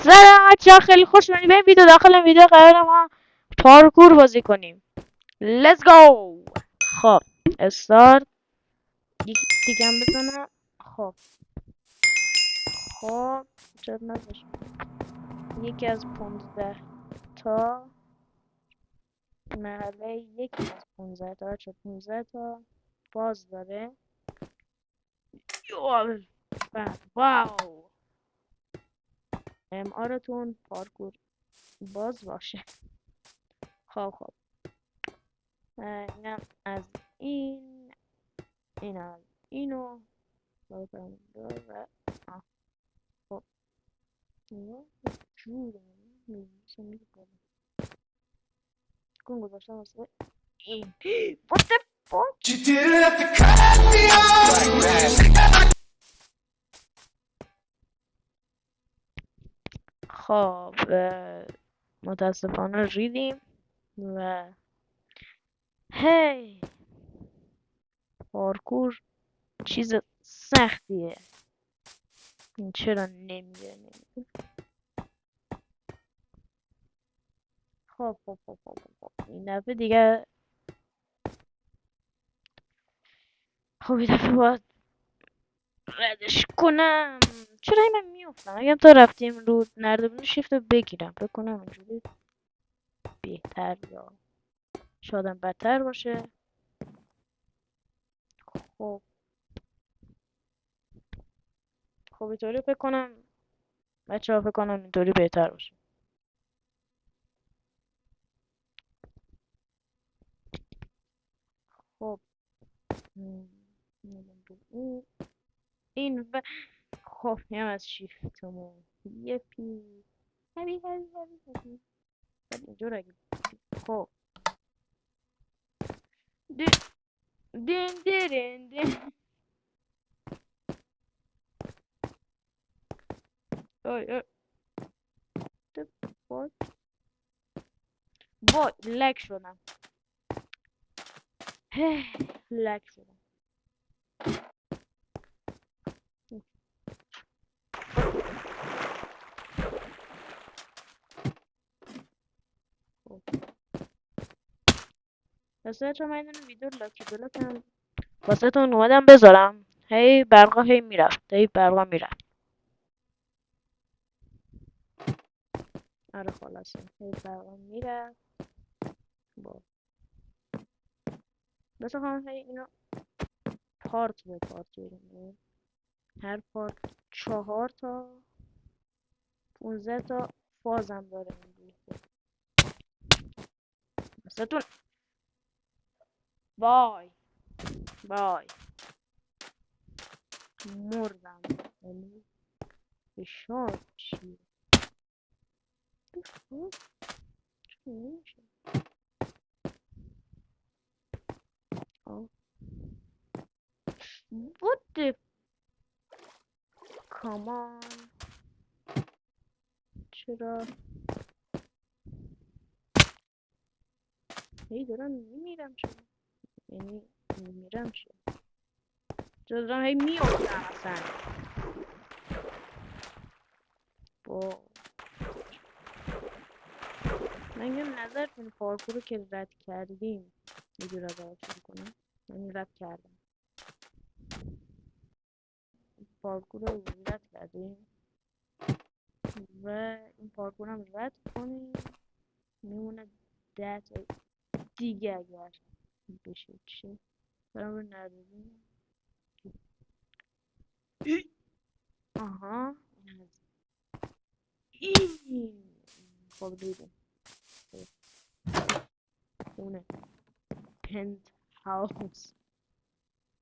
سلام بچه‌ها، خیلی خوش اومدید به این ویدیو. داخل این ویدیو قرار ما پارکور بازی کنیم. Let's go. خب استارت دیگه بزنم. خب چرا نذاشت؟ یکی از 15 تا مرحله، یکی از 15 تا 15 تا باز داره. واو، آرتون پارکور باز باشه. خب اینم از این از اینو و خب جوره میگه کن گذاشتم واسه این. What the fuck؟ You didn't have to cut me off. خب متاسفانه ریدیم و هی پارکور چیز سختیه. این چرا نمیره؟ خب این دفعه دیگه این دفعه باید ردش کنم. چرا این من میافتم؟ اگر تا رفتیم رو نردبون شیفت رو بگیرم بکنم اینجوری بهتر یا شادم بدتر باشه. خب اینطوری فکر کنم بچه ها، فکر کنم اینطوری بهتر باشه. خب این و خب هم از شیفتمون یه پی هبی اینجور اگه خب دین آی وای لک شدم. لک شدم. واسه من این ویدیو لاکی بلاکم واسه تون اومدم بذارم. هی برقا میرفت. آره خلاصه هی برقا میرفت. بس خواهم هی اینو پارت به پارت بریم. هر پارت 4 تا 15 تا فازم داره این واسه تون. وای مردم. یعنی فشار چیه؟ چرا نمیشه؟ What the come on؟ چرا هی دارم میمیرم؟ چرا یعنی میمیرم چرا دارم هی میافتم اصلا؟ من یه نظر کنم پارکور رو که رد کردیم ویدیو رو باید شروع کنم. من رد کردم پارکور رو رد کردیم و این پارکور هم رد کنیم. میمونه 10 تا دیگه اگر بشه چه برام رو نداریم. آها این خب دیدیم خونه پنت هاوس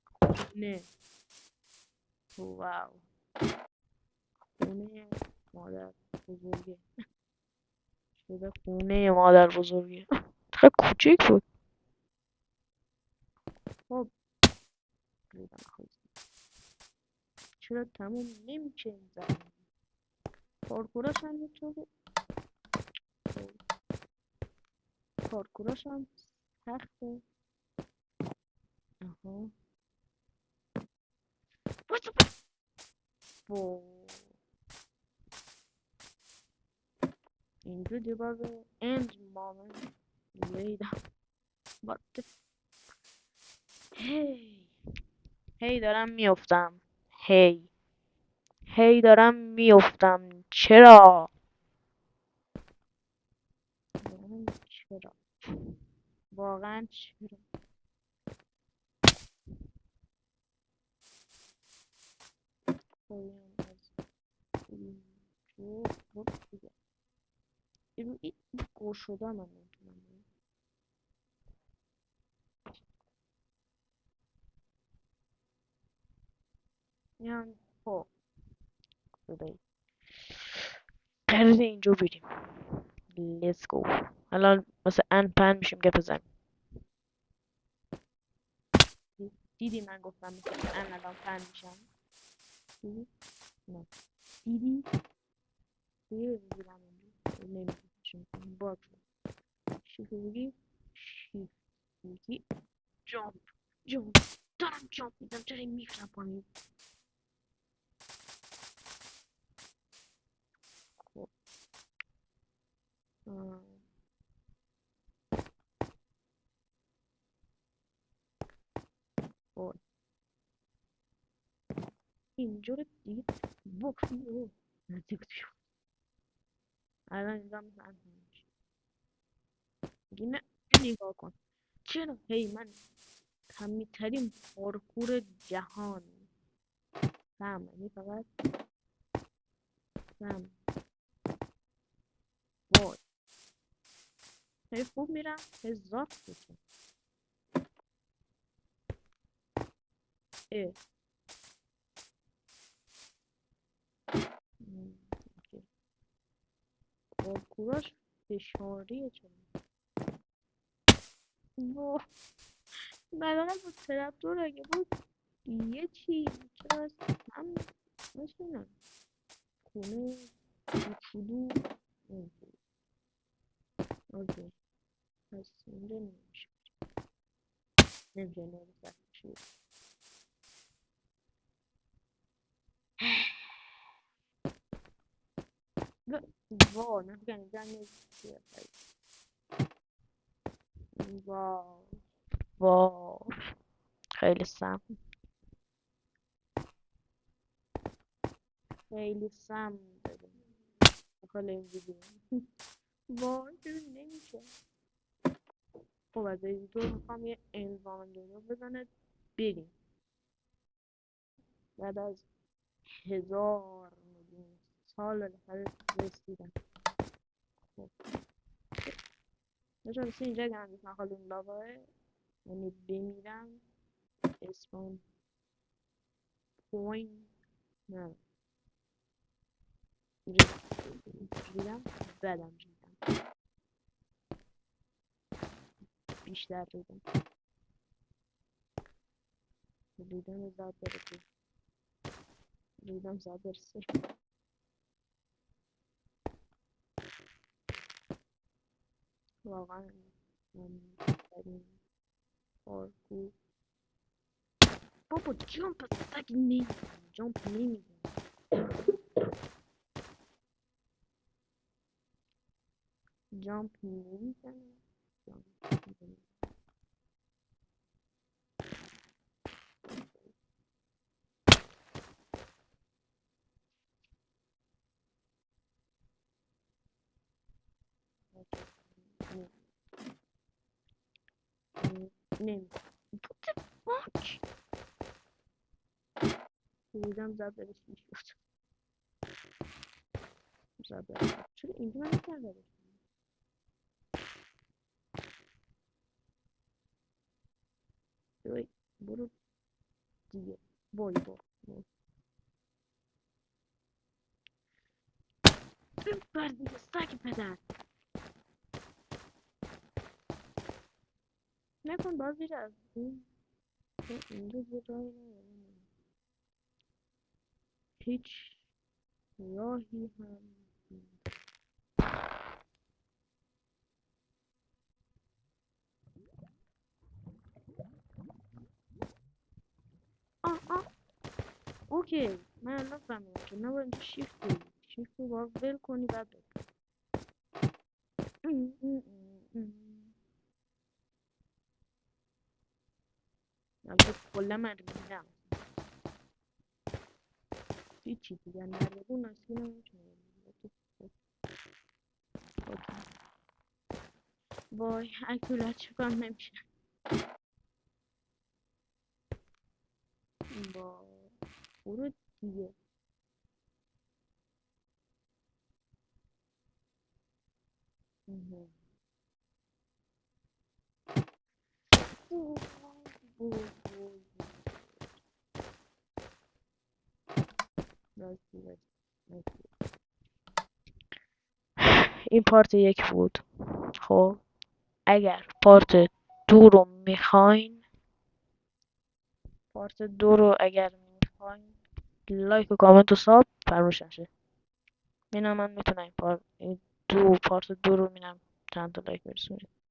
خونه. واو خونه مادر بزرگه. شده خونه مادر بزرگه. خیلی کوچیک بود. خب چرا تموم نمیشه این زمین؟ پارکوراش هم اینطوری پارکوراش هم سخته. آها اینجا دیگه باید اند مامن لیدم باید هی هی دارم میافتم هی دارم میافتم چرا چرا واقعا چرا پایین از اینجا خب دیگه این گوش شده من نمیتونم میان خب خدایی قراره اینجا بریم لیتس گو الان واسه ان پن میشیم گپ بزنیم دیدی من گفتم مثل ان الان پن میشم دیدی؟ نه دیدی؟ دیدی بگیرم اینجا نمیتونم باید شیفت بگی شیفت بگی جامپ جامپ دارم جامپ میدم چرا میفرم پایین خب خب اینجا رو دیگه بکنی نزدیک شد الان اینجا مثلا دیگه نه نگاه کن چرا هی من کمیترین پارکور جهان فهمی فقط فهم وای هی خوب میرم هزار بکن اه اوکی. پارکوراش فشاریه چرا واه بدنم با ترپتور اگه بود یه چی چرا از هم نشونم خونه کوچولو اوکی پس اینجا نمیشه نمیشه چی واو نفکر اینجا نیست واو واو خیلی سم خیلی سم داریم داخل این ویدیو وای چرا نمیشه خب از اینجا میخوام یه انوانگیرو بزنه بریم بعد از 1000 میلیون سال بالاخره رسیدم خب نشون مثل اینجا که هنوز مخال این لاواه یعنی بمیرم اسپان پوینت نه ریدم بدم ریدم بیشتر ریدم زد برسه ریدم زد برسه واقعا من ترین پارکور بابا جامپ از تک نمیزنم جامپ نمیزنم جامپ نمیزنم جامپ نمیزنم نمیزنم واک ریدم زد برسه شد زد برسه چرا اینجا من نکرده وای برو دیگه وای وای بر دیگه سگ پدر نکن باز زیر از این اینجا زیر رای ندارم هیچ راهی هم آه آه اوکی من الان فهمیدم که نباید اینجا شیفت بگیری شیفت رو باید ول کنی بعد بگیری البته کلا من ریدم هیچی دیگه نردبون اصلی نمیتونه وای اکولت چکم نمیشه با برو دیگه این پارت یک بود. خب اگر پارت دو رو میخواین اگر میخواین لایک و کامنت و ساب فراموش نشه. اینم من میتونم این پارت دو رو میرم چند تا لایک برسونید.